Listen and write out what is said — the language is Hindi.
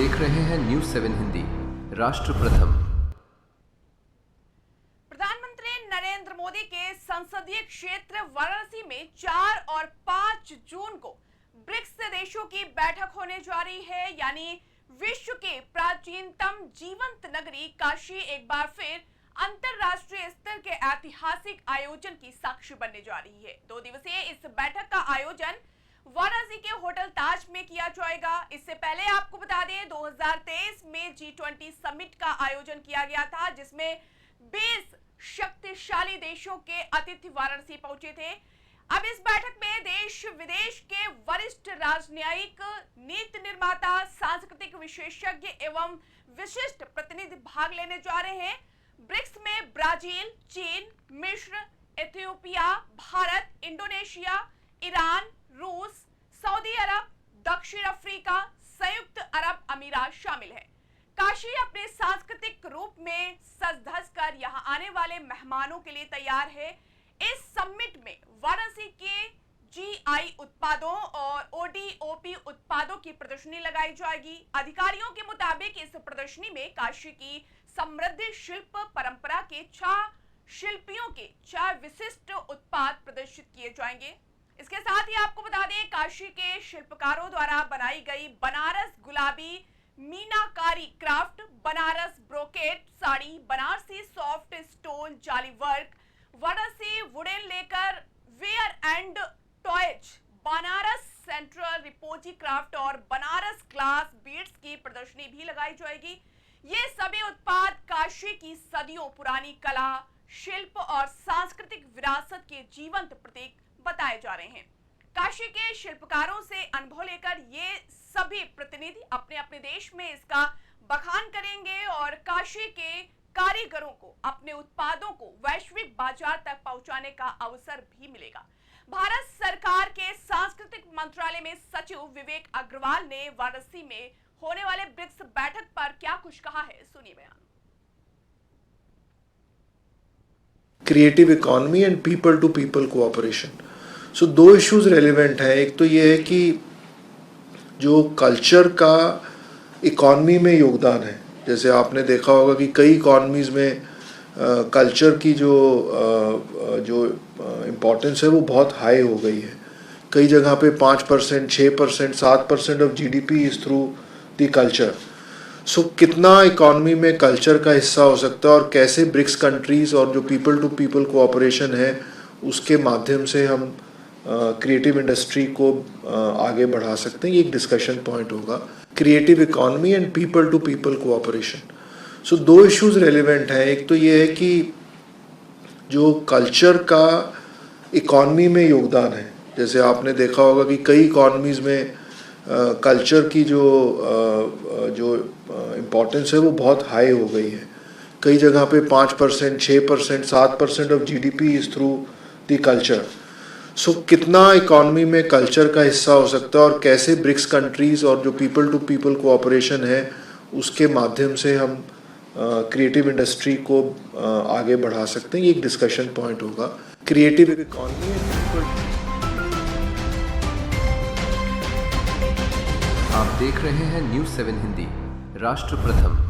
देख रहे हैं न्यूज़ 7 हिंदी। राष्ट्र प्रथम। प्रधानमंत्री नरेंद्र मोदी के संसदीय क्षेत्र वाराणसी में 4 और 5 जून को ब्रिक्स देशों की बैठक होने जा रही है। यानी विश्व के प्राचीनतम जीवंत नगरी काशी एक बार फिर अंतरराष्ट्रीय स्तर के ऐतिहासिक आयोजन की साक्षी बनने जा रही है। 2 दिवसीय इस बैठक का आयोजन वाराणसी के होटल ताज में किया जाएगा। इससे पहले आपको बता दें 2023 में G20 समिट का आयोजन किया गया था, जिसमें 20 शक्तिशाली देशों के अतिथि वाराणसी पहुंचे थे। अब इस बैठक में देश विदेश के वरिष्ठ राजनयिक, नीति निर्माता, सांस्कृतिक विशेषज्ञ एवं विशिष्ट प्रतिनिधि भाग लेने जा रहे हैं। ब्रिक्स में ब्राजील, चीन, मिस्र, इथियोपिया, भारत, इंडोनेशिया, ईरान, रूस, सऊदी अरब, दक्षिण अफ्रीका, संयुक्त अरब अमीरात शामिल है। काशी अपने सांस्कृतिक रूप में सज धज कर यहाँ आने वाले मेहमानों के लिए तैयार है। इस समिट में वाराणसी के जीआई उत्पादों और ओडीओपी उत्पादों की प्रदर्शनी लगाई जाएगी। अधिकारियों के मुताबिक इस प्रदर्शनी में काशी की समृद्ध शिल्प परंपरा के 6 शिल्पियों के 4 विशिष्ट उत्पाद प्रदर्शित किए जाएंगे। इसके साथ ही आपको बता दें काशी के शिल्पकारों द्वारा बनाई गई Banaras Gulabi Meenakari craft, Banaras brocade sari, Banarasi soft stone jali work, Varanasi wooden lacquer ware and toys, Banaras central repousse craft और बनारस ग्लास बीड्स की प्रदर्शनी भी लगाई जाएगी। ये सभी उत्पाद काशी की सदियों पुरानी कला, शिल्प और सांस्कृतिक विरासत के जीवंत प्रतीक बताए जा रहे हैं। काशी के शिल्पकारों से अनुभव लेकर ये सभी प्रतिनिधि अपने अपने देश में इसका बखान करेंगे और काशी के कारीगरों को अपने उत्पादों को वैश्विक बाजार तक पहुंचाने का अवसर भी मिलेगा। भारत सरकार के सांस्कृतिक मंत्रालय में सचिव विवेक अग्रवाल ने वाराणसी में होने वाले ब्रिक्स बैठक पर क्या कुछ कहा है, सुनिए बयान। Creative economy and people to people cooperation. So 2 issues relevant हैं। एक तो ये है कि जो कल्चर का इकोनॉमी में योगदान है, जैसे आपने देखा होगा कि कई इकोनॉमीज़ में कल्चर की जो इम्पोर्टेंस है वो बहुत हाई हो गई है। कई जगह पे 5%, 6%, 7% of GDP is through the culture. So कितना इकोनॉमी में कल्चर का हिस्सा हो सकता है और कैसे ब्रिक्स कंट्रीज़ और जो पीपल टू पीपल कोऑपरेशन है उसके माध्यम से हम क्रिएटिव इंडस्ट्री को आगे बढ़ा सकते हैं। ये एक डिस्कशन पॉइंट होगा। Creative economy and people to people cooperation. So 2 issues relevant हैं। एक तो ये है कि जो कल्चर का इकोनॉमी में योगदान है, जैसे आपने देखा होगा कि कई इकोनॉमीज़ में कल्चर की जो इम्पोर्टेंस है वो बहुत हाई हो गई है। कई जगह पे 5%, 6%, 7% of GDP is through the culture. So कितना इकोनॉमी में कल्चर का हिस्सा हो सकता है और कैसे ब्रिक्स कंट्रीज़ और जो पीपल टू पीपल कोऑपरेशन है उसके माध्यम से हम क्रिएटिव इंडस्ट्री को आगे बढ़ा सकते हैं। ये एक डिस्कशन पॉइंट होगा। Creative economy and people. आप देख रहे हैं न्यूज़ 7 हिंदी। राष्ट्र प्रथम।